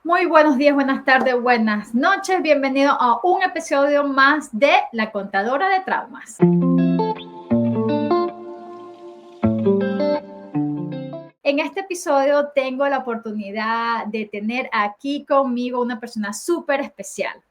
Muy buenos días, buenas tardes, buenas noches. Bienvenido a un episodio más de La Contadora de Traumas. En este episodio tengo la oportunidad de tener aquí conmigo una persona súper especial.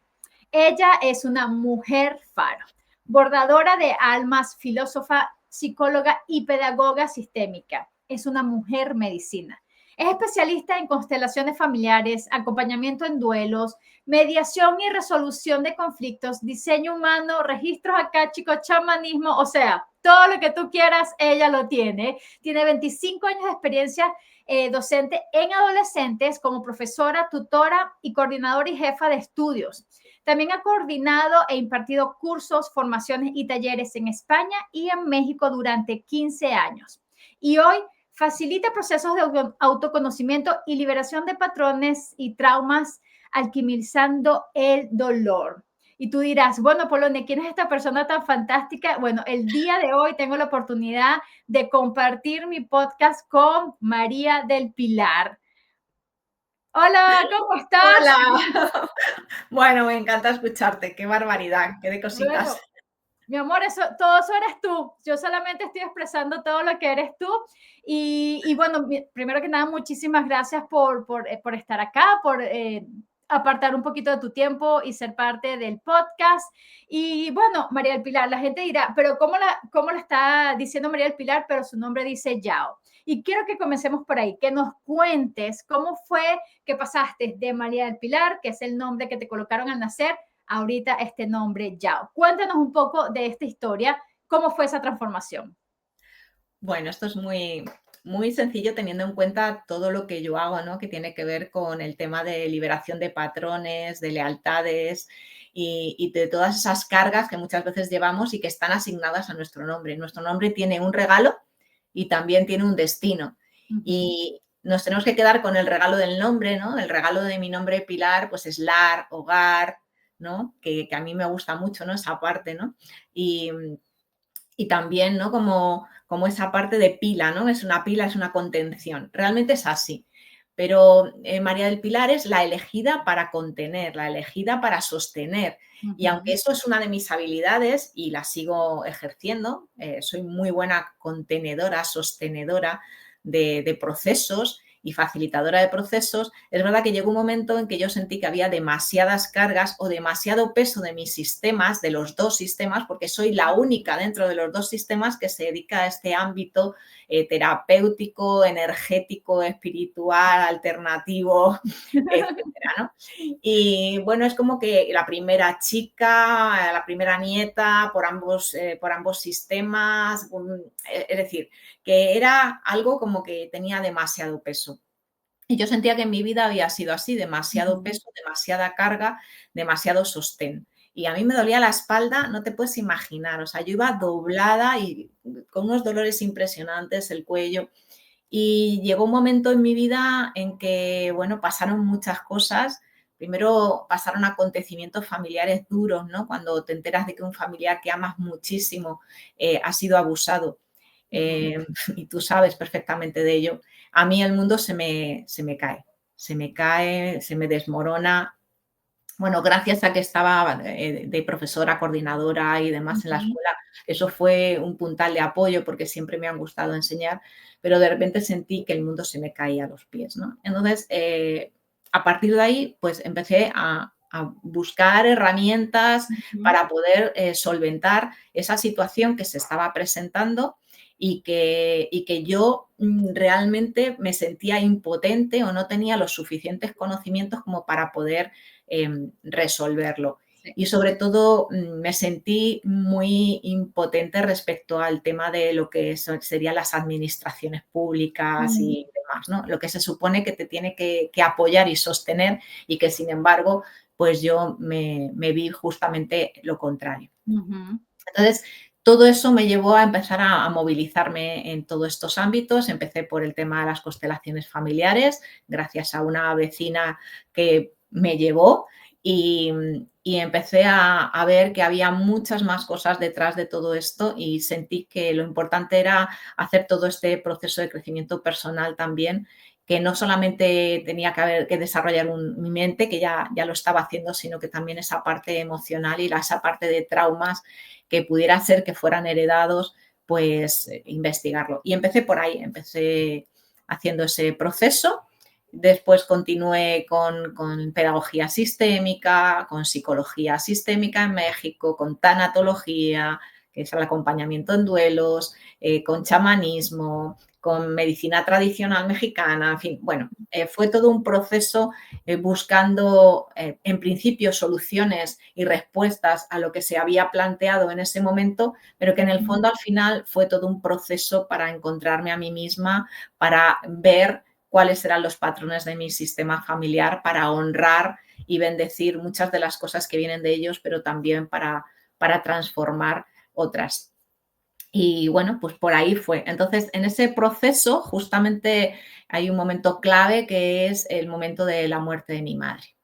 Ella es una mujer faro, bordadora de almas, filósofa, psicóloga y pedagoga sistémica. Es una mujer medicina. Es especialista en constelaciones familiares, acompañamiento en duelos, mediación y resolución de conflictos, diseño humano, registros acáchicos, chamanismo, o sea, todo lo que tú quieras, ella lo tiene. Tiene 25 años de experiencia docente en adolescentes como profesora, tutora y coordinadora y jefa de estudios. También ha coordinado e impartido cursos, formaciones y talleres en España y en México durante 15 años. Y hoy facilita procesos de autoconocimiento y liberación de patrones y traumas, alquimizando el dolor. Y tú dirás, bueno, Polonia, ¿quién es esta persona tan fantástica? Bueno, el día de hoy tengo la oportunidad de compartir mi podcast con María del Pilar. Hola, ¿cómo estás? Hola. Bueno, me encanta escucharte. Qué barbaridad, qué de cositas. Bueno, mi amor, todo eso eres tú. Yo solamente estoy expresando todo lo que eres tú. Y bueno, primero que nada, muchísimas gracias por estar acá, por apartar un poquito de tu tiempo y ser parte del podcast. Y bueno, María del Pilar, la gente dirá, pero cómo la está diciendo María del Pilar? Pero su nombre dice Yao. Y quiero que comencemos por ahí, que nos cuentes cómo fue que pasaste de María del Pilar, que es el nombre que te colocaron al nacer, ahorita este nombre Yao. Cuéntanos un poco de esta historia, cómo fue esa transformación. Bueno, esto es muy sencillo teniendo en cuenta todo lo que yo hago, ¿no? Que tiene que ver con el tema de liberación de patrones, de lealtades y de todas esas cargas que muchas veces llevamos y que están asignadas a nuestro nombre. Nuestro nombre tiene un regalo y también tiene un destino. Y nos tenemos que quedar con el regalo del nombre, ¿no? El regalo de mi nombre Pilar, pues es lar, hogar, ¿no? Que a mí me gusta mucho, ¿no? Esa parte, ¿no? Y también, ¿no? Como esa parte de pila, ¿no? Es una pila, es una contención. Realmente es así. Pero María del Pilar es la elegida para contener, la elegida para sostener. Y aunque eso es una de mis habilidades y la sigo ejerciendo, soy muy buena contenedora, sostenedora de procesos y facilitadora de procesos, es verdad que llegó un momento en que yo sentí que había demasiadas cargas o demasiado peso de mis sistemas, de los dos sistemas, porque soy la única dentro de los dos sistemas que se dedica a este ámbito terapéutico, energético, espiritual, alternativo, etcétera, ¿no? Y bueno, es como que la primera chica, la primera nieta por ambos sistemas, es decir, que era algo como que tenía demasiado peso. Y yo sentía que en mi vida había sido así, demasiado peso, demasiada carga, demasiado sostén. Y a mí me dolía la espalda, no te puedes imaginar, o sea, yo iba doblada y con unos dolores impresionantes, el cuello. Y llegó un momento en mi vida en que, bueno, pasaron muchas cosas. Primero pasaron acontecimientos familiares duros, ¿no? Cuando te enteras de que un familiar que amas muchísimo ha sido abusado. Y tú sabes perfectamente de ello. A mí el mundo se me cae, se me desmorona. Bueno, gracias a que estaba de profesora, coordinadora y demás en la escuela, eso fue un puntal de apoyo porque siempre me han gustado enseñar, pero de repente sentí que el mundo se me caía a los pies, ¿no? Entonces, a partir de ahí, pues empecé a buscar herramientas para poder solventar esa situación que se estaba presentando y que yo realmente me sentía impotente o no tenía los suficientes conocimientos como para poder resolverlo. Sí. Y sobre todo me sentí muy impotente respecto al tema de lo que serían las administraciones públicas y demás, ¿no? Lo que se supone que te tiene que apoyar y sostener y que sin embargo, pues yo me vi justamente lo contrario. Entonces, todo eso me llevó a empezar a movilizarme en todos estos ámbitos. Empecé por el tema de las constelaciones familiares, gracias a una vecina que me llevó y, y empecé a ver que había muchas más cosas detrás de todo esto y sentí que lo importante era hacer todo este proceso de crecimiento personal también que no solamente tenía que desarrollar mi mente, que ya lo estaba haciendo, sino que también esa parte emocional y esa parte de traumas que pudiera ser que fueran heredados, pues investigarlo. Y empecé por ahí, empecé haciendo ese proceso. Después continué con pedagogía sistémica, con psicología sistémica en México, con tanatología, que es el acompañamiento en duelos, con chamanismo, con medicina tradicional mexicana, en fin, bueno, fue todo un proceso buscando en principio soluciones y respuestas a lo que se había planteado en ese momento, pero que en el fondo al final fue todo un proceso para encontrarme a mí misma, para ver cuáles eran los patrones de mi sistema familiar, para honrar y bendecir muchas de las cosas que vienen de ellos, pero también para transformar otras. Y bueno, pues por ahí fue. Entonces, en ese proceso justamente hay un momento clave que es el momento de la muerte de mi madre.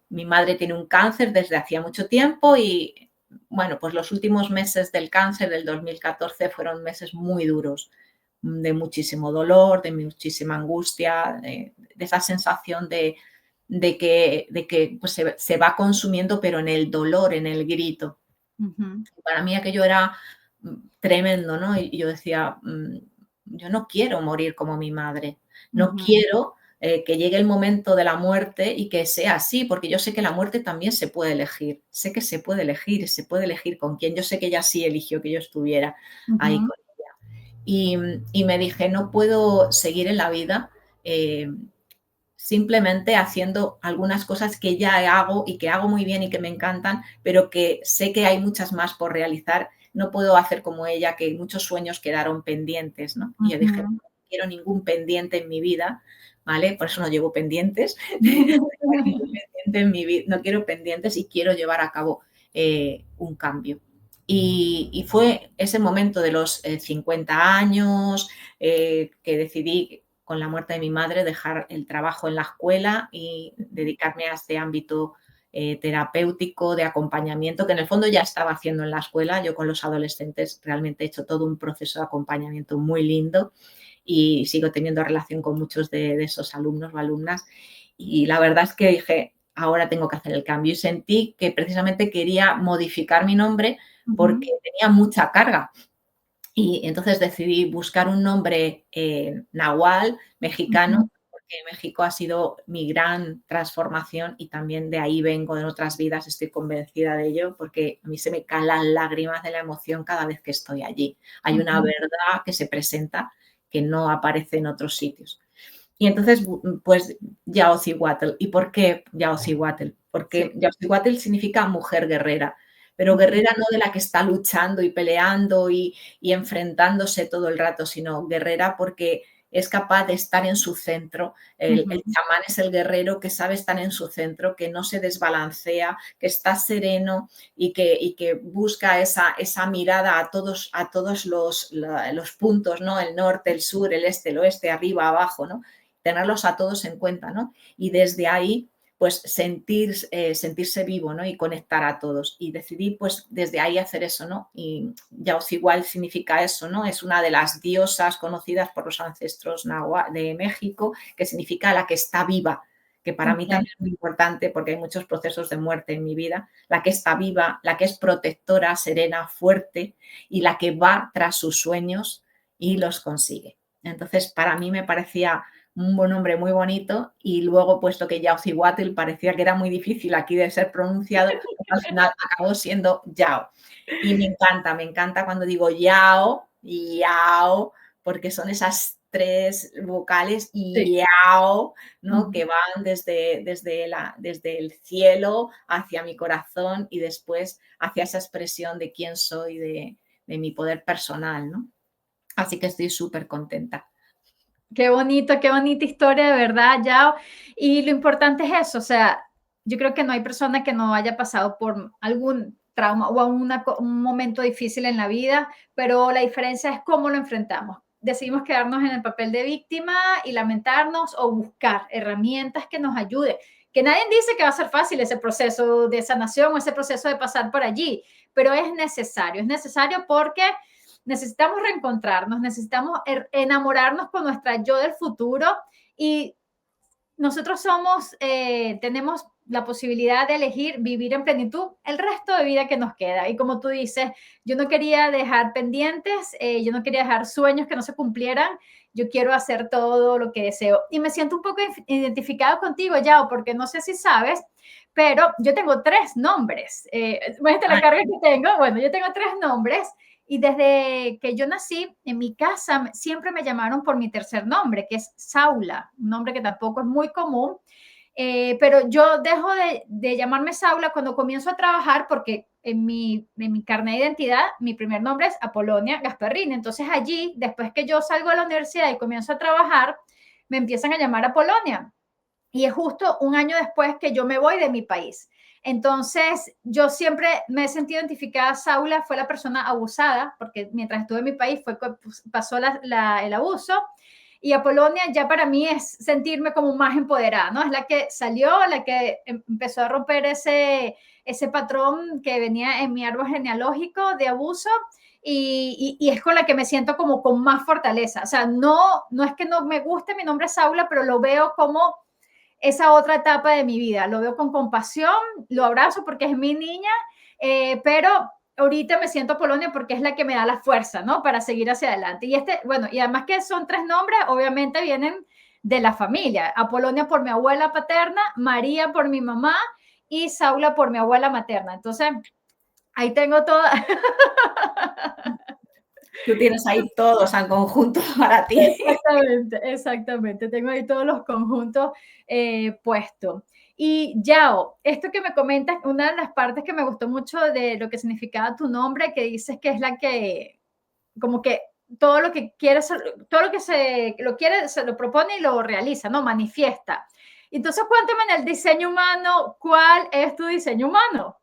Mi madre tiene un cáncer desde hacía mucho tiempo y bueno, pues los últimos meses del cáncer del 2014 fueron meses muy duros, de muchísimo dolor, de muchísima angustia, de esa sensación de que pues se va consumiendo, pero en el dolor, en el grito. Para mí aquello era tremendo, ¿no? Y yo decía, yo no quiero morir como mi madre, no quiero que llegue el momento de la muerte y que sea así, porque yo sé que la muerte también se puede elegir, sé que se puede elegir con quién, yo sé que ella sí eligió que yo estuviera ahí con ella. Y me dije, no puedo seguir en la vida simplemente haciendo algunas cosas que ya hago y que hago muy bien y que me encantan, pero que sé que hay muchas más por realizar. No puedo hacer como ella, que muchos sueños quedaron pendientes, ¿no? Y yo dije, no quiero ningún pendiente en mi vida, ¿vale? Por eso no llevo pendientes. No quiero pendientes y quiero llevar a cabo un cambio. Y fue ese momento de los 50 años que decidí con la muerte de mi madre dejar el trabajo en la escuela y dedicarme a este ámbito terapéutico, de acompañamiento, que en el fondo ya estaba haciendo en la escuela. Yo con los adolescentes realmente he hecho todo un proceso de acompañamiento muy lindo y sigo teniendo relación con muchos de esos alumnos o alumnas. Y la verdad es que dije, ahora tengo que hacer el cambio y sentí que precisamente quería modificar mi nombre porque tenía mucha carga. Y entonces decidí buscar un nombre nahual, mexicano, porque México ha sido mi gran transformación y también de ahí vengo en otras vidas, estoy convencida de ello, porque a mí se me caen las lágrimas de la emoción cada vez que estoy allí. Hay una verdad que se presenta que no aparece en otros sitios. Y entonces, pues, Yaocihuatl. ¿Y por qué Yaocihuatl? Porque Yaocihuatl significa mujer guerrera, pero guerrera no de la que está luchando y peleando y enfrentándose todo el rato, sino guerrera porque es capaz de estar en su centro. El chamán es el guerrero que sabe estar en su centro, que no se desbalancea, que está sereno y que busca esa mirada a todos los puntos, ¿no? El norte, el sur, el este, el oeste, arriba, abajo, ¿no? Tenerlos a todos en cuenta, ¿no? Y desde ahí pues sentirse vivo, ¿no? Y conectar a todos. Y decidí pues desde ahí hacer eso, ¿no? Y Yaocihuatl significa eso, ¿no? Es una de las diosas conocidas por los ancestros de México, que significa la que está viva, que para mí también es muy importante porque hay muchos procesos de muerte en mi vida, la que está viva, la que es protectora, serena, fuerte y la que va tras sus sueños y los consigue. Entonces, para mí me parecía un nombre muy bonito y luego, puesto que Yaocihuatl parecía que era muy difícil aquí de ser pronunciado, pues al final acabó siendo Yao. Y me encanta cuando digo Yao y Yao, porque son esas tres vocales y Yao, ¿no? Que van desde el cielo hacia mi corazón y después hacia esa expresión de quién soy, de mi poder personal, ¿no? Así que estoy súper contenta. Qué bonita historia, de verdad, Yao. Y lo importante es eso, o sea, yo creo que no hay persona que no haya pasado por algún trauma o un momento difícil en la vida, pero la diferencia es cómo lo enfrentamos. Decidimos quedarnos en el papel de víctima y lamentarnos o buscar herramientas que nos ayuden. Que nadie dice que va a ser fácil ese proceso de sanación o ese proceso de pasar por allí, pero es necesario porque necesitamos reencontrarnos, necesitamos enamorarnos con nuestra yo del futuro y nosotros tenemos la posibilidad de elegir vivir en plenitud el resto de vida que nos queda. Y como tú dices, yo no quería dejar pendientes, yo no quería dejar sueños que no se cumplieran, yo quiero hacer todo lo que deseo. Y me siento un poco identificado contigo, Yao, porque no sé si sabes, pero yo tengo 3 nombres. Imagínate la carga que tengo. Bueno, yo tengo 3 nombres y desde que yo nací, en mi casa siempre me llamaron por mi tercer nombre, que es Saula, un nombre que tampoco es muy común. Pero yo dejo de llamarme Saula cuando comienzo a trabajar porque en mi carnet de identidad, mi primer nombre es Apolonia Gasparrini. Entonces allí, después que yo salgo de la universidad y comienzo a trabajar, me empiezan a llamar Apolonia. Y es justo un año después que yo me voy de mi país. Entonces, yo siempre me he sentido identificada. Saula fue la persona abusada, porque mientras estuve en mi país pasó el abuso. Y Apolonia ya para mí es sentirme como más empoderada, ¿no? Es la que salió, la que empezó a romper ese patrón que venía en mi árbol genealógico de abuso y es con la que me siento como con más fortaleza. O sea, no es que no me guste mi nombre Saula, pero lo veo como esa otra etapa de mi vida. Lo veo con compasión, lo abrazo porque es mi niña, pero ahorita me siento Polonia porque es la que me da la fuerza, ¿no? Para seguir hacia adelante. Bueno, y además que son 3 nombres, obviamente vienen de la familia. Apolonia por mi abuela paterna, María por mi mamá y Saula por mi abuela materna. Entonces, ahí tengo toda. Tú tienes ahí todos en conjunto para ti. Exactamente, exactamente. Tengo ahí todos los conjuntos puestos. Y Yao, esto que me comentas, una de las partes que me gustó mucho de lo que significaba tu nombre, que dices que es la que, como que todo lo que quieres, todo lo que lo quiere, se lo propone y lo realiza, ¿no? Manifiesta. Entonces, cuéntame en el diseño humano, ¿cuál es tu diseño humano?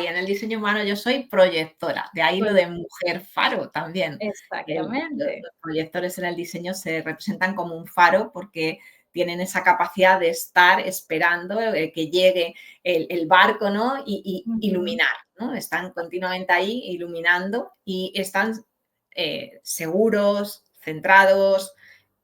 Y en el diseño humano yo soy proyectora, de ahí lo de mujer faro también. Exactamente. Los proyectores en el diseño se representan como un faro porque tienen esa capacidad de estar esperando que llegue el barco, ¿no? Y iluminar, ¿no? Están continuamente ahí iluminando y están seguros, centrados,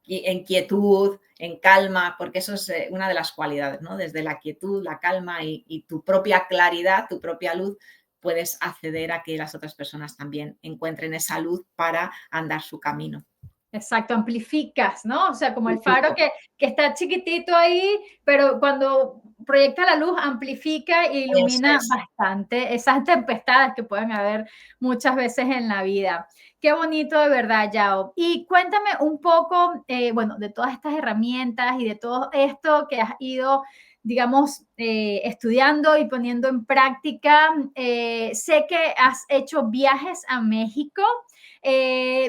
en quietud, en calma, porque eso es una de las cualidades, ¿no? Desde la quietud, la calma y tu propia claridad, tu propia luz, puedes acceder a que las otras personas también encuentren esa luz para andar su camino. Exacto, amplificas, ¿no? O sea, como el faro que está chiquitito ahí, pero cuando proyecta la luz amplifica e ilumina bastante esas tempestades que pueden haber muchas veces en la vida. Qué bonito de verdad, Yao. Y cuéntame un poco, bueno, de todas estas herramientas y de todo esto que has ido, digamos, estudiando y poniendo en práctica. Sé que has hecho viajes a México.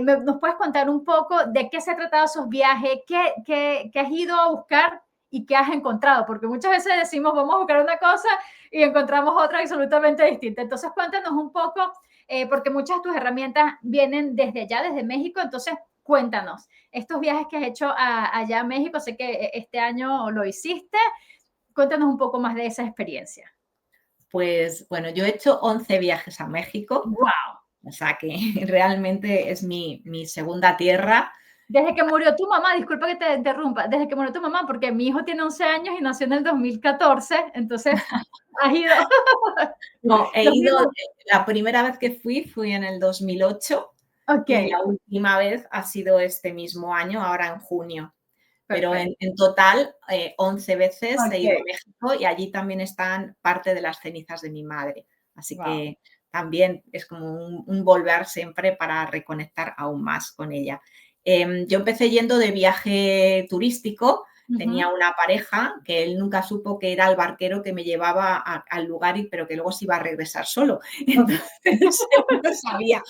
¿Nos puedes contar un poco de qué se ha tratado esos viajes? ¿Qué has ido a buscar y qué has encontrado? Porque muchas veces decimos, vamos a buscar una cosa y encontramos otra absolutamente distinta. Entonces, cuéntanos un poco, porque muchas de tus herramientas vienen desde allá, desde México. Entonces, cuéntanos, estos viajes que has hecho allá a México, sé que este año lo hiciste. Cuéntanos un poco más de esa experiencia. Pues bueno, yo he hecho 11 viajes a México. ¡Wow! O sea que realmente es mi segunda tierra. Desde que murió tu mamá, disculpa que te interrumpa, desde que murió tu mamá, porque mi hijo tiene 11 años y nació en el 2014, entonces has ido. No, he ido, la primera vez que fui en el 2008 y Ok, la última vez ha sido este mismo año, ahora en junio. Pero perfecto. en total, 11 veces he ido Ok, a México y allí también están parte de las cenizas de mi madre. Así wow. que también es como un volver siempre para reconectar aún más con ella. Yo empecé yendo de viaje turístico, tenía una pareja que él nunca supo que era el barquero que me llevaba al lugar, pero que luego se iba a regresar solo. Entonces, él no sabía.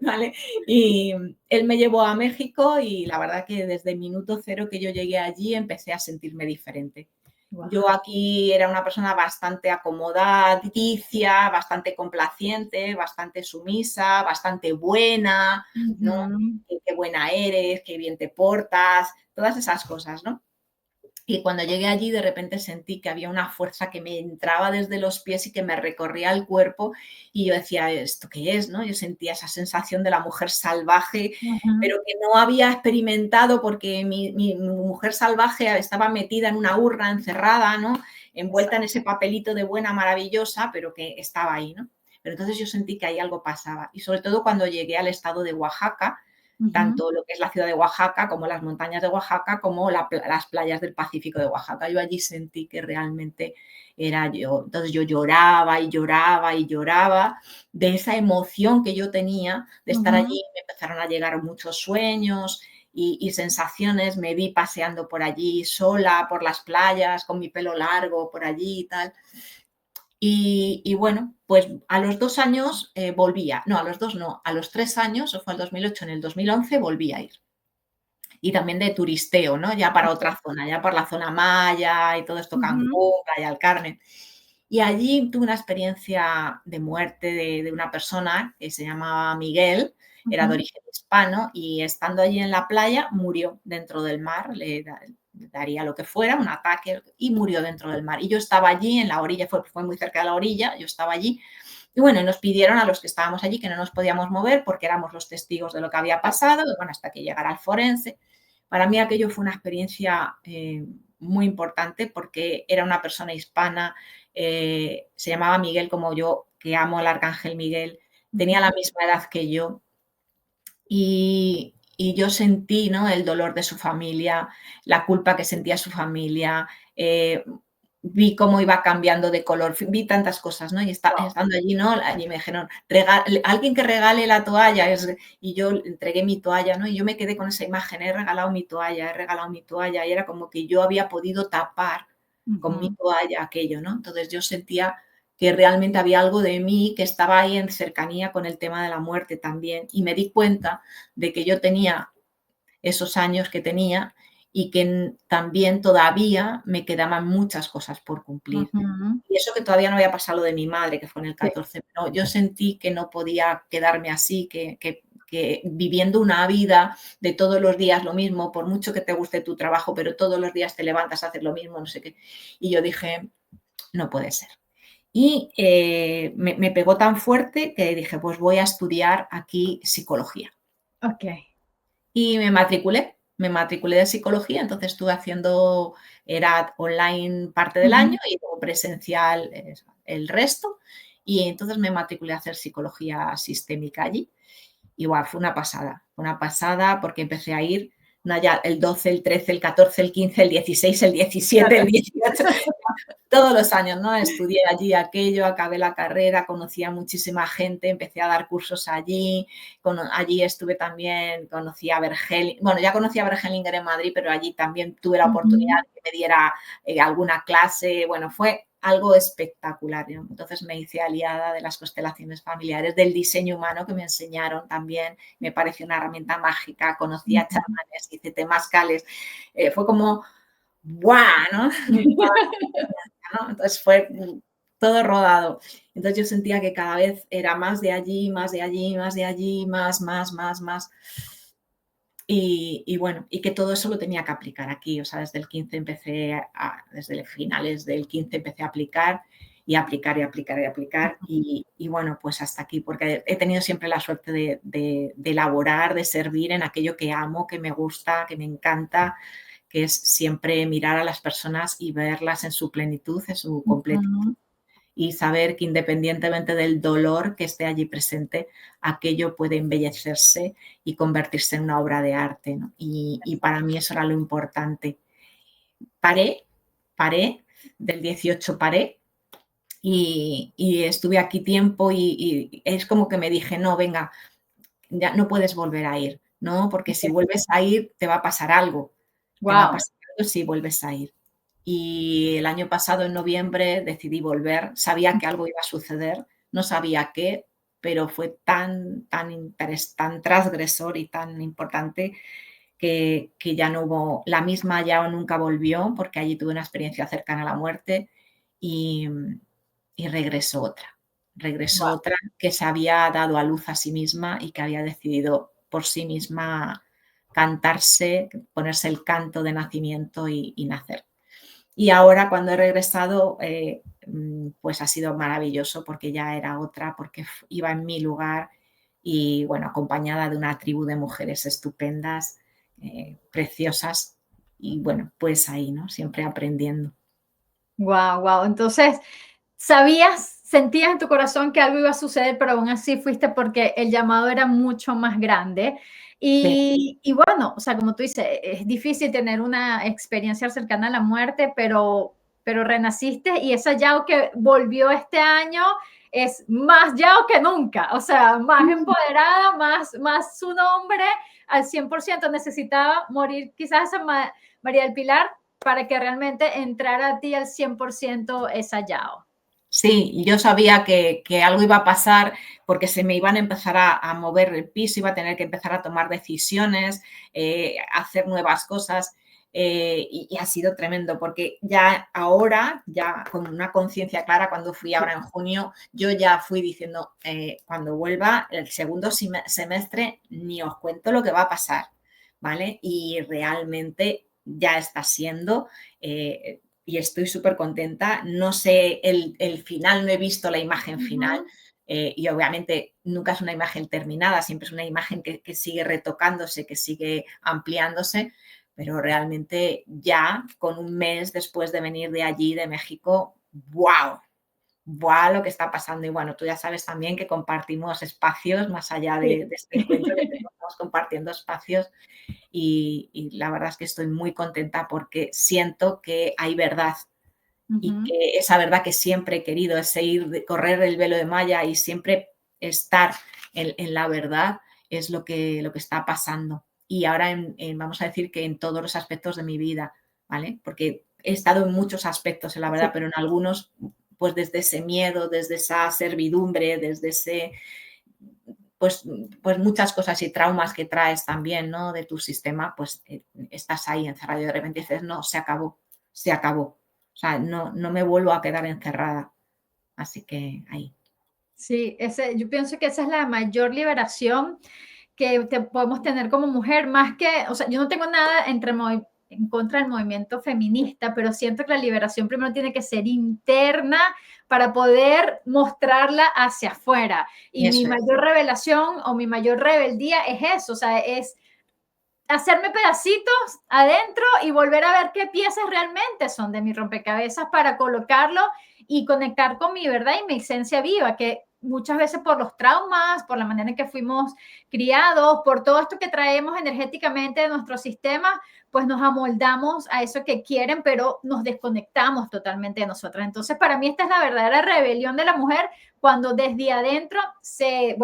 ¿Vale? Y él me llevó a México y la verdad que desde el minuto cero que yo llegué allí empecé a sentirme diferente. Wow. Yo aquí era una persona bastante acomodadicia, bastante complaciente, bastante sumisa, bastante buena, ¿no? Qué buena eres, qué bien te portas, todas esas cosas, ¿no? Y cuando llegué allí, de repente sentí que había una fuerza que me entraba desde los pies y que me recorría el cuerpo. Y yo decía, ¿esto qué es? ¿No? Yo sentía esa sensación de la mujer salvaje, Ujú. pero que no había experimentado porque mi mujer salvaje estaba metida en una urna, encerrada, ¿no? Envuelta en Exacto. ese papelito de buena, maravillosa, pero que estaba ahí, ¿no? Pero entonces yo sentí que ahí algo pasaba. Y sobre todo cuando llegué al estado de Oaxaca, Ujú. tanto lo que es la ciudad de Oaxaca, como las montañas de Oaxaca, como las playas del Pacífico de Oaxaca. Yo allí sentí que realmente era yo. Entonces yo lloraba y lloraba y lloraba de esa emoción que yo tenía de estar Ujú. allí. Me empezaron a llegar muchos sueños y sensaciones. Me vi paseando por allí sola, por las playas, con mi pelo largo por allí y tal. Y bueno, pues a los 2 años volvía, no, a los 2 no, a los 3 años, eso fue el 2008, en el 2011 volví a ir. Y también de turisteo, ¿no? Ya para otra zona, ya por la zona maya y todo esto, Ujú. Cancún, Playa del Carmen. Y allí tuve una experiencia de muerte de una persona que se llamaba Miguel, era de Ujú. origen hispano, y estando allí en la playa murió dentro del mar, le daría lo que fuera, un ataque, y murió dentro del mar. Y yo estaba allí en la orilla, fue muy cerca de la orilla, yo estaba allí. Y bueno, nos pidieron a los que estábamos allí que no nos podíamos mover porque éramos los testigos de lo que había pasado, y bueno, hasta que llegara el forense. Para mí aquello fue una experiencia muy importante porque era una persona hispana, se llamaba Miguel como yo, que amo al arcángel Miguel, tenía la Ujú. misma edad que yo y yo sentí, ¿no?, el dolor de su familia, la culpa que sentía su familia, vi cómo iba cambiando de color, vi tantas cosas, ¿no? Y Guau. estando allí, ¿no? Allí me dijeron, alguien que regale la toalla. Y yo entregué mi toalla, ¿no? Y yo me quedé con esa imagen, he regalado mi toalla, he regalado mi toalla. Y era como que yo había podido tapar con mi Ujú. toalla aquello, ¿no? Entonces yo sentía que realmente había algo de mí que estaba ahí en cercanía con el tema de la muerte también. Y me di cuenta de que yo tenía esos años que tenía y que también todavía me quedaban muchas cosas por cumplir. Ujú. Y eso que todavía no había pasado lo de mi madre, que fue en el Sí. 14, pero yo sentí que no podía quedarme así, que viviendo una vida de todos los días lo mismo, por mucho que te guste tu trabajo, pero todos los días te levantas a hacer lo mismo, no sé qué. Y yo dije, no puede ser. Y me pegó tan fuerte que dije, pues voy a estudiar aquí psicología. Okey. Y me matriculé de psicología, entonces estuve haciendo, era online parte del Ujú. año y luego presencial el resto. Y entonces me matriculé a hacer psicología sistémica allí. Y guau, fue una pasada porque empecé a ir, no, ya el 12, el 13, el 14, el 15, el 16, el 17, Claro. el 18, todos los años, ¿no? Estudié allí aquello, acabé la carrera, conocí a muchísima gente, empecé a dar cursos allí, allí estuve también, conocí a Bergelinger, bueno, ya conocí a Bergelinger en Madrid, pero allí también tuve la oportunidad Ujú. de que me diera alguna clase, bueno, fue algo espectacular, ¿no? Entonces me hice aliada de las constelaciones familiares, del diseño humano que me enseñaron también, me pareció una herramienta mágica, conocí a Ujú. chamanes, hice temazcales, fue como, ¡buah!, ¿no? ¿No? Entonces fue todo rodado. Entonces yo sentía que cada vez era más de allí, más de allí, más de allí, más, más, más, más. Y bueno, y que todo eso lo tenía que aplicar aquí. O sea, desde el 15 desde finales del 15 empecé a aplicar y aplicar y aplicar y aplicar. Y bueno, pues hasta aquí, porque he tenido siempre la suerte de elaborar, de servir en aquello que amo, que me gusta, que me encanta, que es siempre mirar a las personas y verlas en su plenitud, en su completitud, Ujú. y saber que independientemente del dolor que esté allí presente, aquello puede embellecerse y convertirse en una obra de arte, ¿no? Y para mí eso era lo importante. Paré, paré, del 18 paré y estuve aquí tiempo y es como que me dije, no, venga, ya no puedes volver a ir, ¿no? Porque si vuelves a ir te va a pasar algo, te va a Guau. pasar algo si vuelves a ir. Y el año pasado, en noviembre, decidí volver. Sabía que algo iba a suceder, no sabía qué, pero fue tan transgresor y tan importante que ya no hubo, la misma ya nunca volvió, porque allí tuve una experiencia cercana a la muerte y, y regresó Guau. otra que se había dado a luz a sí misma y que había decidido por sí misma cantarse, ponerse el canto de nacimiento y nacer. Y ahora cuando he regresado, pues ha sido maravilloso porque ya era otra, porque iba en mi lugar y bueno, acompañada de una tribu de mujeres estupendas, preciosas y bueno, pues ahí, ¿no? Siempre aprendiendo. Wow, wow. Entonces, sabías, sentías en tu corazón que algo iba a suceder, pero aún así fuiste porque el llamado era mucho más grande. Sí, Y bueno, o sea, como tú dices, es difícil tener una experiencia cercana a la muerte, pero renaciste y esa Yao que volvió este año es más Yao que nunca, o sea, más empoderada, más su nombre al 100%. Necesitaba morir quizás esa María del Pilar para que realmente entrara a ti al 100% esa Yao. sí, yo sabía que algo iba a pasar porque se me iban a empezar a mover el piso, iba a tener que empezar a tomar decisiones, hacer nuevas cosas. Y ha sido tremendo porque ya ahora, ya con una conciencia clara, cuando fui ahora en junio, yo ya fui diciendo, cuando vuelva el segundo semestre, ni os cuento lo que va a pasar, ¿vale? Y realmente ya está siendo, y estoy súper contenta. No sé el final, no he visto la imagen final. Y obviamente nunca es una imagen terminada, siempre es una imagen que sigue retocándose, que sigue ampliándose, pero realmente ya con un mes después de venir de allí, de México, ¡wow! ¡Wow! Lo que está pasando. Y bueno, tú ya sabes también que compartimos espacios más allá Sí. de este encuentro, que estamos compartiendo espacios y la verdad es que estoy muy contenta porque siento que hay verdad y que esa verdad que siempre he querido, ese correr el velo de malla y siempre estar en la verdad, es lo que está pasando. Y ahora vamos a decir que en todos los aspectos de mi vida, ¿vale? Porque he estado en muchos aspectos en la Sí. verdad, pero en algunos, pues desde ese miedo, desde esa servidumbre, desde ese, pues muchas cosas y traumas que traes también, ¿no? De tu sistema, pues estás ahí encerrado y de repente dices, no, se acabó, se acabó. O sea, no me vuelvo a quedar encerrada. Así que ahí. Sí, yo pienso que esa es la mayor liberación que podemos tener como mujer, más que, o sea, yo no tengo nada en contra del movimiento feminista, pero siento que la liberación primero tiene que ser interna para poder mostrarla hacia afuera. Y mi Eso es. mayor revelación o mi mayor rebeldía es eso, o sea, es hacerme pedacitos adentro y volver a ver qué piezas realmente son de mi rompecabezas para colocarlo y conectar con mi verdad y mi esencia viva, que muchas veces por los traumas, por la manera en que fuimos criados, por todo esto que traemos energéticamente de nuestro sistema, pues nos amoldamos a eso que quieren, pero nos desconectamos totalmente de nosotras. Entonces, para mí esta es la verdadera rebelión de la mujer cuando desde adentro se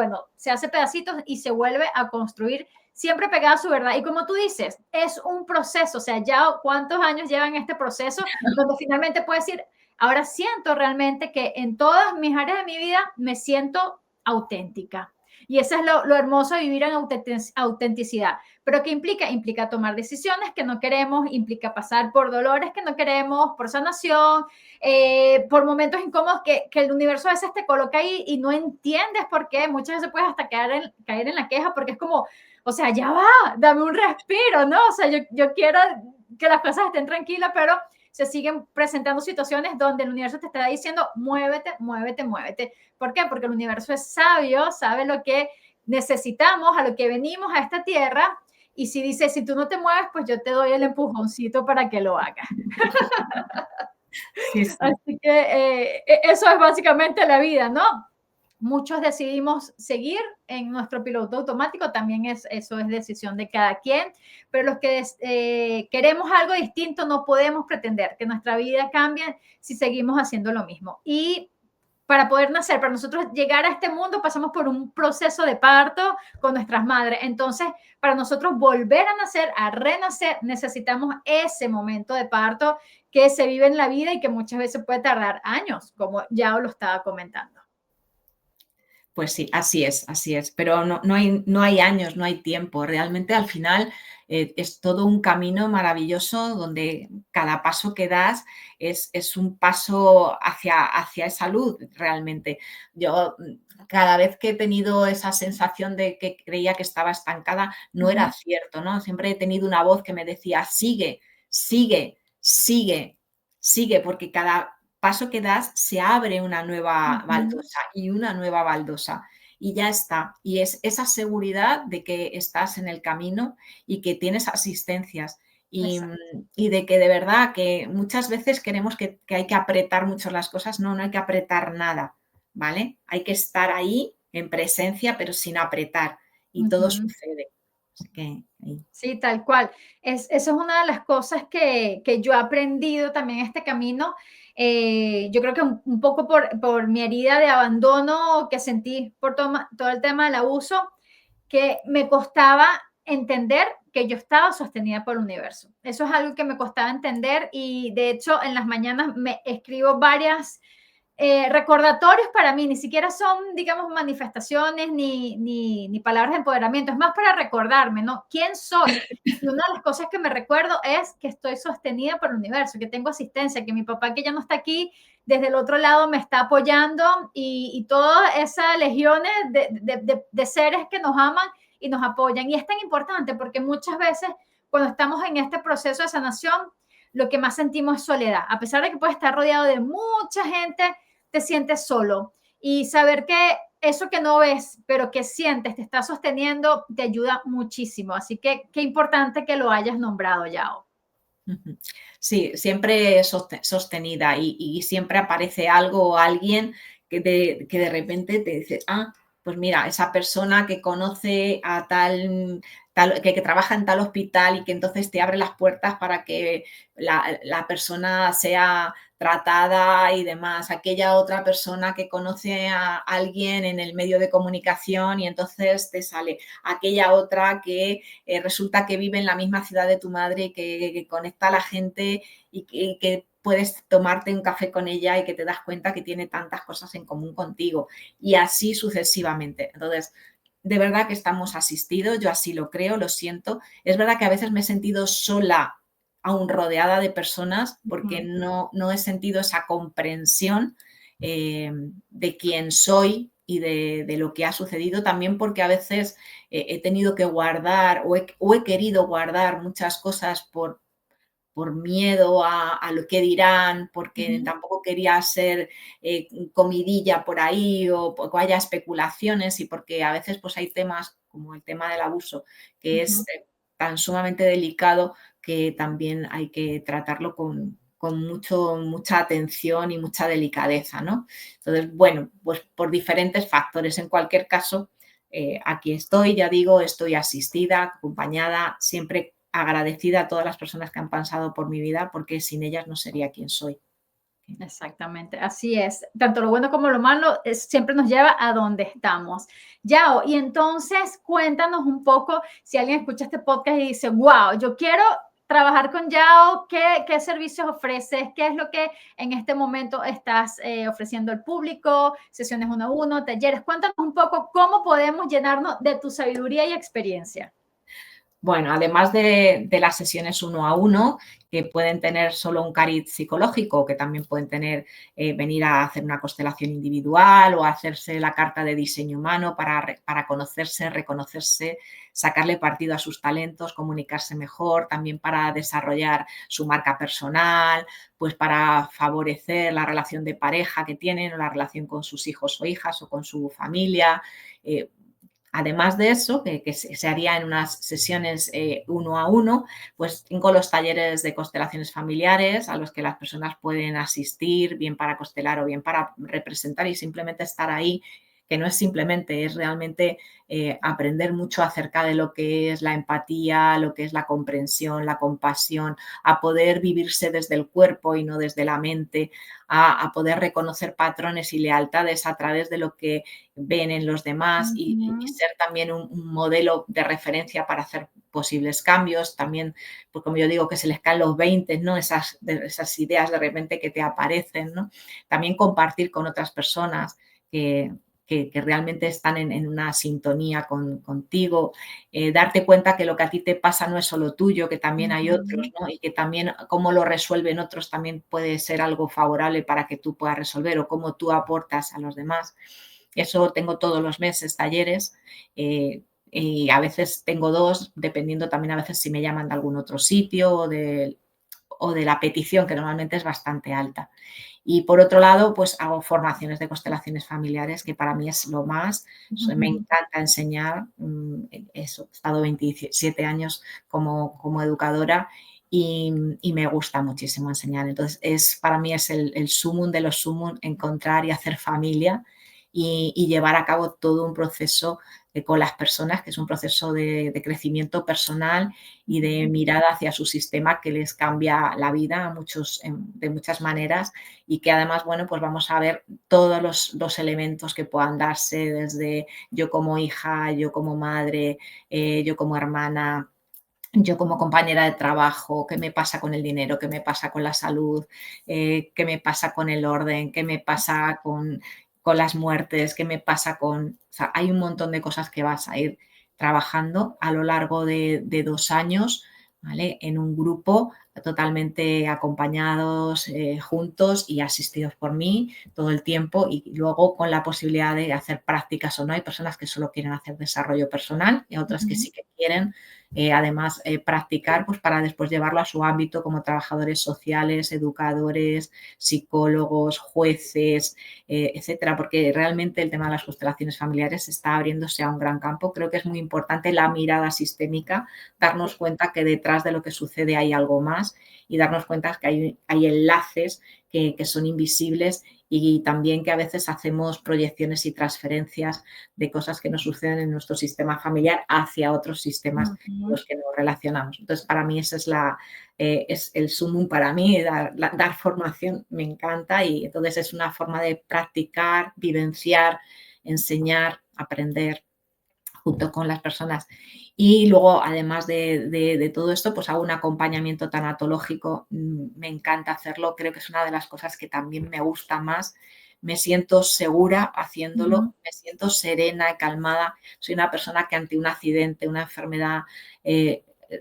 hace pedacitos y se vuelve a construir siempre pegada a su verdad. Y como tú dices, es un proceso, o sea, ya cuántos años llevan este proceso donde finalmente puedes decir, ahora siento realmente que en todas mis áreas de mi vida me siento auténtica. Y eso es lo hermoso de vivir en autenticidad. ¿Pero qué implica? Implica tomar decisiones que no queremos, implica pasar por dolores que no queremos, por sanación, por momentos incómodos que el universo a veces te coloca ahí y no entiendes por qué. Muchas veces puedes hasta caer en la queja porque es como, o sea, ya va, dame un respiro, ¿no? O sea, yo quiero que las cosas estén tranquilas, pero se siguen presentando situaciones donde el universo te está diciendo, muévete, muévete, muévete. ¿Por qué? Porque el universo es sabio, sabe lo que necesitamos, a lo que venimos a esta tierra, y si dice, si tú no te mueves, pues yo te doy el empujoncito para que lo hagas. Sí, sí. Así que eso es básicamente la vida, ¿no? Muchos decidimos seguir en nuestro piloto automático, también eso es decisión de cada quien, pero los que queremos algo distinto no podemos pretender que nuestra vida cambie si seguimos haciendo lo mismo. Y para poder nacer, para nosotros llegar a este mundo, pasamos por un proceso de parto con nuestras madres. Entonces, para nosotros volver a nacer, a renacer, necesitamos ese momento de parto que se vive en la vida y que muchas veces puede tardar años, como ya os lo estaba comentando. Pues sí, así es. Pero no hay años, no hay tiempo. Realmente al final es todo un camino maravilloso donde cada paso que das es un paso hacia esa luz realmente. Yo cada vez que he tenido esa sensación de que creía que estaba estancada, no era cierto, ¿no? Siempre he tenido una voz que me decía, sigue, sigue, sigue. sigue, porque cada paso que das se abre una nueva Ujú. baldosa y una nueva baldosa y ya está. Y es esa seguridad de que estás en el camino y que tienes asistencias y, Exacto. y de que de verdad que muchas veces queremos que hay que apretar mucho las cosas. No, no hay que apretar nada, ¿vale? Hay que estar ahí en presencia, pero sin apretar y todo Ujú. sucede. Así que ahí. Sí, tal cual. Eso es una de las cosas que yo he aprendido también en este camino. Yo creo que un poco por mi herida de abandono que sentí por todo el tema del abuso, que me costaba entender que yo estaba sostenida por el universo. Eso es algo que me costaba entender y de hecho en las mañanas me escribo varias recordatorios para mí, ni siquiera son, digamos, manifestaciones ni palabras de empoderamiento, es más para recordarme, ¿no? ¿Quién soy? Y una de las cosas que me recuerdo es que estoy sostenida por el universo, que tengo asistencia, que mi papá, que ya no está aquí, desde el otro lado me está apoyando y todas esas legiones de seres que nos aman y nos apoyan. Y es tan importante porque muchas veces cuando estamos en este proceso de sanación, lo que más sentimos es soledad. A pesar de que puedes estar rodeado de mucha gente, te sientes solo. Y saber que eso que no ves, pero que sientes, te está sosteniendo, te ayuda muchísimo. Así que qué importante que lo hayas nombrado, Yao. Ujú. Sí, siempre sostenida y siempre aparece algo o alguien que de repente te dice, ah, pues mira, esa persona que conoce a que trabaja en tal hospital y que entonces te abre las puertas para que la persona sea tratada y demás. Aquella otra persona que conoce a alguien en el medio de comunicación y entonces te sale aquella otra que resulta que vive en la misma ciudad de tu madre y que conecta a la gente y que puedes tomarte un café con ella y que te das cuenta que tiene tantas cosas en común contigo y así sucesivamente. Entonces, de verdad que estamos asistidos, yo así lo creo, lo siento. Es verdad que a veces me he sentido sola, aún rodeada de personas, porque Ujú, no he sentido esa comprensión de quién soy y de lo que ha sucedido, también porque a veces he tenido que guardar o he querido guardar muchas cosas por miedo a lo que dirán, porque ujú, tampoco quería ser comidilla por ahí o porque haya especulaciones y porque a veces pues hay temas como el tema del abuso, que es ujú. tan sumamente delicado que también hay que tratarlo con mucha atención y mucha delicadeza, ¿no? Entonces, bueno, pues por diferentes factores. En cualquier caso, aquí estoy, ya digo, estoy asistida, acompañada, siempre agradecida a todas las personas que han pasado por mi vida, porque sin ellas no sería quien soy. Exactamente, así es. Tanto lo bueno como lo malo siempre nos lleva a donde estamos. Yao, y entonces cuéntanos un poco si alguien escucha este podcast y dice, wow, yo quiero trabajar con Yao, ¿qué servicios ofreces? ¿Qué es lo que en este momento estás ofreciendo al público? Sesiones uno a uno, talleres. Cuéntanos un poco cómo podemos llenarnos de tu sabiduría y experiencia. Bueno, además de las sesiones uno a uno, que pueden tener solo un cariz psicológico, que también pueden tener, venir a hacer una constelación individual o hacerse la carta de diseño humano para conocerse, reconocerse, sacarle partido a sus talentos, comunicarse mejor, también para desarrollar su marca personal, pues para favorecer la relación de pareja que tienen o la relación con sus hijos o hijas o con su familia. eh, Además de eso, que se haría en unas sesiones uno a uno, pues tengo los talleres de constelaciones familiares a los que las personas pueden asistir, bien para constelar o bien para representar y simplemente estar ahí, que no es simplemente, es realmente aprender mucho acerca de lo que es la empatía, lo que es la comprensión, la compasión, a poder vivirse desde el cuerpo y no desde la mente, a poder reconocer patrones y lealtades a través de lo que ven en los demás y Ujú, ser también un modelo de referencia para hacer posibles cambios. También, pues como yo digo, que se les caen los 20, ¿no? Esas ideas de repente que te aparecen, ¿no? También compartir con otras personas que, que realmente están en una sintonía contigo, darte cuenta que lo que a ti te pasa no es solo tuyo, que también hay otros, ujú. ¿no? Y que también cómo lo resuelven otros también puede ser algo favorable para que tú puedas resolver o cómo tú aportas a los demás. Eso tengo todos los meses talleres y a veces tengo dos, dependiendo también a veces si me llaman de algún otro sitio o de la petición, que normalmente es bastante alta. Y por otro lado, pues hago formaciones de constelaciones familiares, que para mí es lo más. Me encanta enseñar. Eso, he estado 27 años como educadora y me gusta muchísimo enseñar. Entonces, para mí es el sumum de los sumum encontrar y hacer familia y llevar a cabo todo un proceso con las personas, que es un proceso de crecimiento personal y de mirada hacia su sistema que les cambia la vida de muchas maneras y que además, bueno, pues vamos a ver todos los elementos que puedan darse desde yo como hija, yo como madre, yo como hermana, yo como compañera de trabajo, qué me pasa con el dinero, qué me pasa con la salud, qué me pasa con el orden, qué me pasa con las muertes, qué me pasa con... O sea, hay un montón de cosas que vas a ir trabajando a lo largo de 2 años, ¿vale? En un grupo totalmente acompañados, juntos y asistidos por mí todo el tiempo y luego con la posibilidad de hacer prácticas o no. Hay personas que solo quieren hacer desarrollo personal y otras que sí que quieren además practicar pues, para después llevarlo a su ámbito como trabajadores sociales, educadores, psicólogos, jueces, etcétera, porque realmente el tema de las constelaciones familiares está abriéndose a un gran campo. Creo que es muy importante la mirada sistémica, darnos cuenta que detrás de lo que sucede hay algo más y darnos cuenta que hay enlaces que son invisibles y también que a veces hacemos proyecciones y transferencias de cosas que nos suceden en nuestro sistema familiar hacia otros sistemas con los que nos relacionamos. Entonces, para mí esa es el sumum para mí, dar formación me encanta y entonces es una forma de practicar, vivenciar, enseñar, aprender junto con las personas. Y luego, además de todo esto, pues hago un acompañamiento tanatológico. Me encanta hacerlo, creo que es una de las cosas que también me gusta más. Me siento segura haciéndolo, me siento serena y calmada. Soy una persona que ante un accidente, una enfermedad,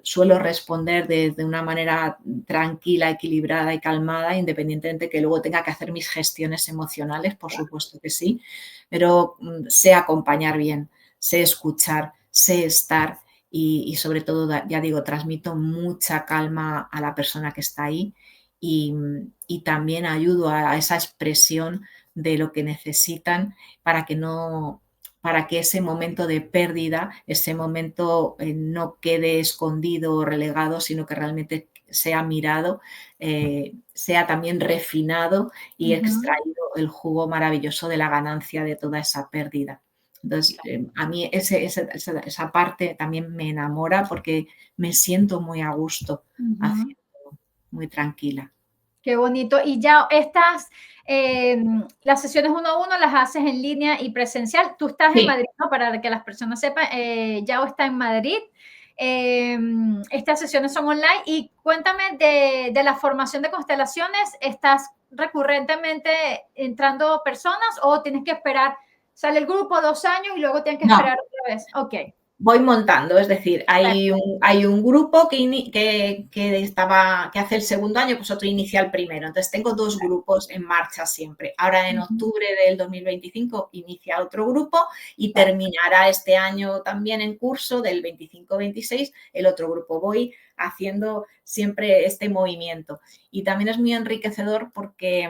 suelo responder de una manera tranquila, equilibrada y calmada, independientemente que luego tenga que hacer mis gestiones emocionales, por supuesto que sí, pero sé acompañar bien, sé escuchar, sé estar y sobre todo, ya digo, transmito mucha calma a la persona que está ahí y también ayudo a esa expresión de lo que necesitan para que no para que ese momento de pérdida, ese momento no quede escondido o relegado, sino que realmente sea mirado, sea también refinado y extraído el jugo maravilloso de la ganancia de toda esa pérdida. Entonces, a mí esa parte también me enamora porque me siento muy a gusto haciendo, muy tranquila. Qué bonito. Y ya las sesiones 1 a 1 las haces en línea y presencial. Tú estás en Sí, Madrid, ¿no? Para que las personas sepan, Yao está en Madrid. Estas sesiones son online. Y cuéntame de la formación de constelaciones. ¿Estás recurrentemente entrando personas o tienes que esperar? Sale el grupo 2 años y luego tienes que no, esperar otra vez. Ok. voy montando, es decir, hay un grupo que hace el segundo año, pues otro inicia el primero. Entonces tengo 2 grupos en marcha siempre. Ahora en octubre del 2025 inicia otro grupo y terminará este año también en curso del 25-26 el otro grupo. Voy haciendo siempre este movimiento y también es muy enriquecedor porque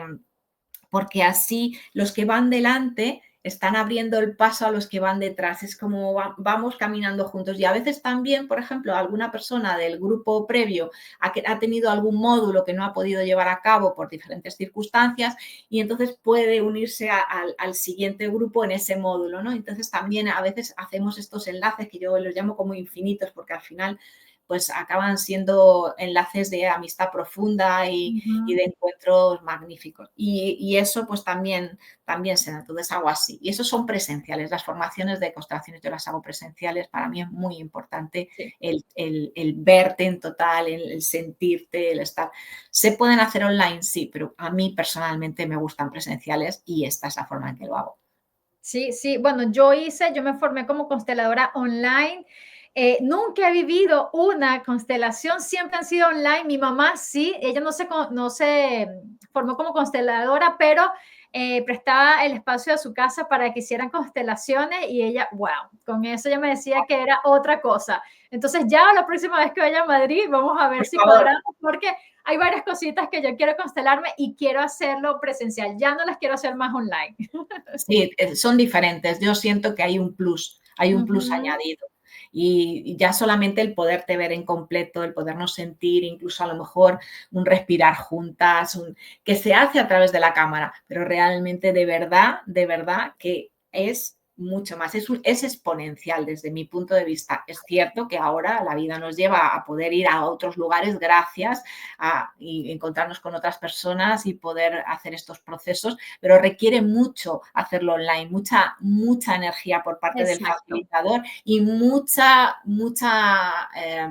así los que van delante están abriendo el paso a los que van detrás. Es como vamos caminando juntos. Y a veces también, por ejemplo, alguna persona del grupo previo ha tenido algún módulo que no ha podido llevar a cabo por diferentes circunstancias y entonces puede unirse al siguiente grupo en ese módulo, ¿no? Entonces también a veces hacemos estos enlaces que yo los llamo como infinitos porque al final pues acaban siendo enlaces de amistad profunda y de encuentros magníficos. Y eso pues también se da, entonces hago así. Y esos son presenciales, las formaciones de constelaciones yo las hago presenciales, para mí es muy importante Sí. el verte en total, el sentirte, el estar. Se pueden hacer online, sí, pero a mí personalmente me gustan presenciales y esta es la forma en que lo hago. Sí, sí. Bueno, yo me formé como consteladora online. Nunca he vivido una constelación, siempre han sido online. Mi mamá sí, ella no se formó como consteladora, pero prestaba el espacio de su casa para que hicieran constelaciones y ella, wow, con eso ella me decía que era otra cosa. Entonces ya la próxima vez que vaya a Madrid, vamos a ver Por si favor. cuadramos, porque hay varias cositas que yo quiero constelarme y quiero hacerlo presencial. Ya no las quiero hacer más online. Sí, son diferentes. Yo siento que hay un plus añadido. Y ya solamente el poderte ver en completo, el podernos sentir, incluso a lo mejor un respirar juntas, que se hace a través de la cámara, pero realmente de verdad que es mucho más, es exponencial desde mi punto de vista. Es cierto que ahora la vida nos lleva a poder ir a otros lugares gracias y encontrarnos con otras personas y poder hacer estos procesos, pero requiere mucho hacerlo online, mucha energía por parte del facilitador y mucha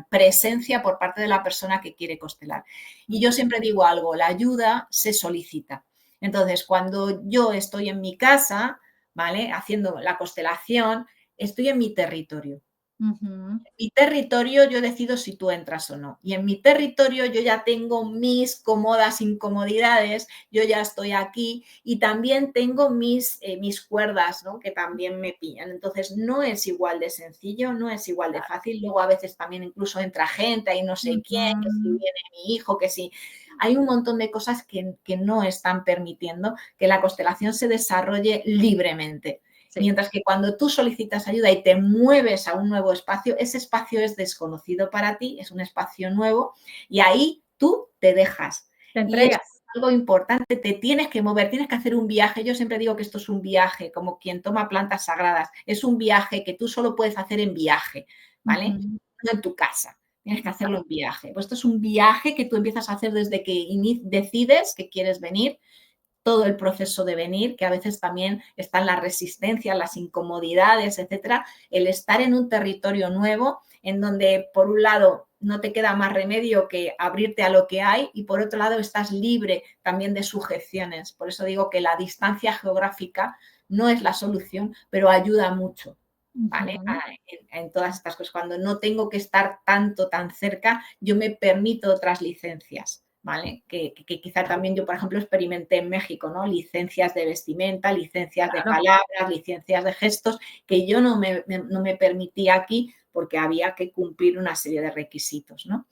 presencia por parte de la persona que quiere constelar. Y yo siempre digo algo, la ayuda se solicita. Entonces, cuando yo estoy en mi casa, ¿vale? Haciendo la constelación, estoy en mi territorio. Mi territorio yo decido si tú entras o no. Y en mi territorio yo ya tengo mis cómodas incomodidades, yo ya estoy aquí y también tengo mis cuerdas, ¿no? Que también me pillan. Entonces no es igual de sencillo, no es igual de fácil. Luego a veces también incluso entra gente, ahí no sé quién, que si viene mi hijo, que si... Hay un montón de cosas que no están permitiendo que la constelación se desarrolle libremente. Sí. Mientras que cuando tú solicitas ayuda y te mueves a un nuevo espacio, ese espacio es desconocido para ti, es un espacio nuevo y ahí tú te dejas. Te entregas. Y es algo importante, te tienes que mover, tienes que hacer un viaje. Yo siempre digo que esto es un viaje, como quien toma plantas sagradas. Es un viaje que tú solo puedes hacer en viaje, ¿vale? No en tu casa. Tienes que hacerlo en viaje. Pues esto es un viaje que tú empiezas a hacer desde que decides que quieres venir, todo el proceso de venir, que a veces también están las resistencias, las incomodidades, etcétera, el estar en un territorio nuevo en donde, por un lado, no te queda más remedio que abrirte a lo que hay y, por otro lado, estás libre también de sujeciones. Por eso digo que la distancia geográfica no es la solución, pero ayuda mucho, ¿vale? En todas estas cosas. Cuando no tengo que estar tan cerca, yo me permito otras licencias. ¿Vale? Que quizá también yo, por ejemplo, experimenté en México, ¿no? Licencias de vestimenta, licencias de palabras, licencias de gestos, que yo no me permitía aquí porque había que cumplir una serie de requisitos, ¿no?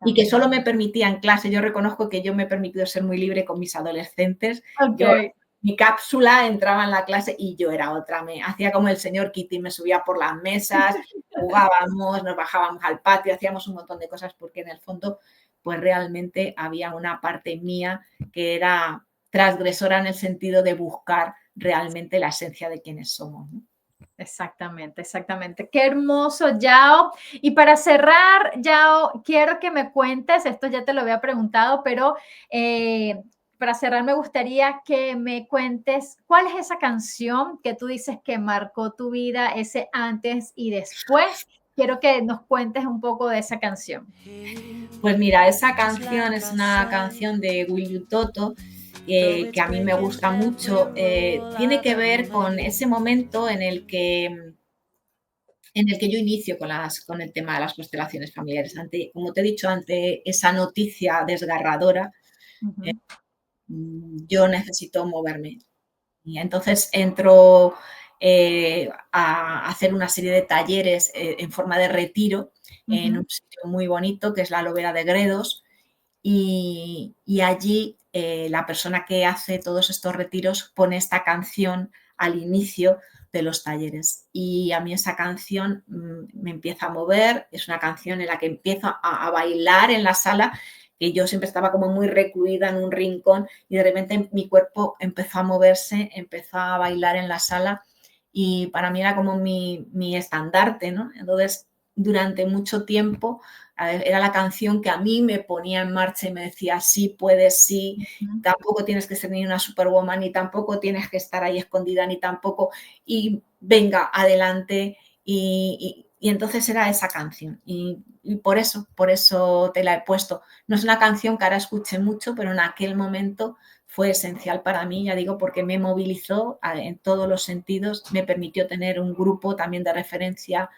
Y que solo me permitía en clase. Yo reconozco que yo me he permitido ser muy libre con mis adolescentes. Okay. Mi cápsula entraba en la clase y yo era otra. Me hacía como el señor Kitty, me subía por las mesas, jugábamos, nos bajábamos al patio, hacíamos un montón de cosas porque en el fondo pues realmente había una parte mía que era transgresora en el sentido de buscar realmente la esencia de quienes somos, ¿no? Exactamente, exactamente. Qué hermoso, Yao. Y para cerrar, Yao, quiero que me cuentes, esto ya te lo había preguntado, pero para cerrar me gustaría que me cuentes cuál es esa canción que tú dices que marcó tu vida, ese antes y después. Quiero que nos cuentes un poco de esa canción. Pues mira, esa canción es una canción de Willy Toto que a mí me gusta mucho. Tiene que ver con ese momento en el que yo inicio con el tema de las constelaciones familiares. Como te he dicho, ante esa noticia desgarradora, yo necesito moverme. Y entonces entro a hacer una serie de talleres en forma de retiro en un sitio muy bonito que es la Lobera de Gredos. Y allí la persona que hace todos estos retiros pone esta canción al inicio de los talleres. Y a mí esa canción me empieza a mover, es una canción en la que empiezo a bailar en la sala, que yo siempre estaba como muy recluida en un rincón y de repente mi cuerpo empezó a moverse, empezó a bailar en la sala y para mí era como mi estandarte, ¿no? Entonces, durante mucho tiempo era la canción que a mí me ponía en marcha y me decía, sí, puedes, sí, tampoco tienes que ser ni una superwoman, ni tampoco tienes que estar ahí escondida, ni tampoco, y venga, adelante. Y entonces era esa canción. Y por eso te la he puesto. No es una canción que ahora escuché mucho, pero en aquel momento fue esencial para mí, ya digo, porque me movilizó en todos los sentidos, me permitió tener un grupo también de referencia,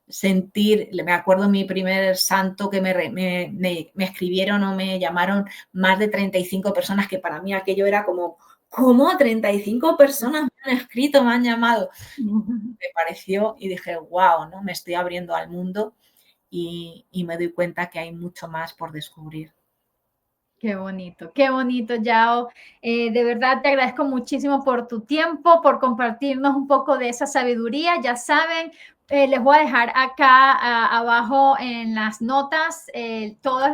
sentir, me acuerdo mi primer santo que me escribieron o me llamaron más de 35 personas, que para mí aquello era como, ¿cómo? 35 personas me han escrito, me han llamado. Me pareció y dije, wow, ¿no? Me estoy abriendo al mundo y me doy cuenta que hay mucho más por descubrir. qué bonito, Yao. De verdad te agradezco muchísimo por tu tiempo, por compartirnos un poco de esa sabiduría. Ya saben, les voy a dejar acá abajo en las notas todas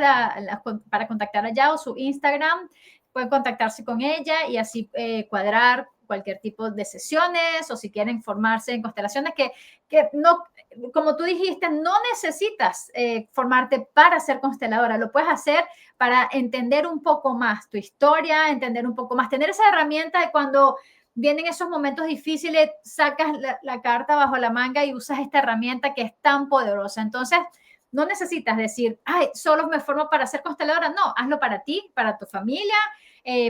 para contactar a Yao, su Instagram. Pueden contactarse con ella y así cuadrar cualquier tipo de sesiones o si quieren formarse en constelaciones que no, como tú dijiste, no necesitas formarte para ser consteladora, lo puedes hacer para entender un poco más tu historia, entender un poco más, tener esa herramienta de cuando vienen esos momentos difíciles, sacas la carta bajo la manga y usas esta herramienta que es tan poderosa. Entonces, no necesitas decir, ay, solo me formo para ser consteladora. No, hazlo para ti, para tu familia,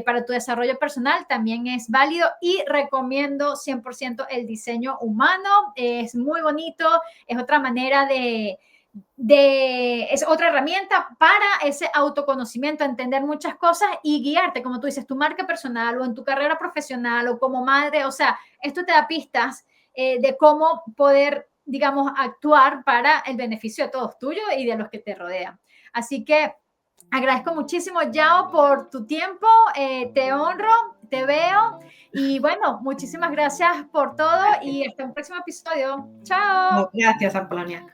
para tu desarrollo personal también es válido y recomiendo 100% el diseño humano. Es muy bonito, es otra manera es otra herramienta para ese autoconocimiento, entender muchas cosas y guiarte, como tú dices, tu marca personal o en tu carrera profesional o como madre. O sea, esto te da pistas de cómo poder, digamos, actuar para el beneficio de todos tuyos y de los que te rodean. Así que agradezco muchísimo, Yao, por tu tiempo, te honro, te veo y bueno, muchísimas gracias por todo y hasta un próximo episodio. Chao. Gracias, Apolonia.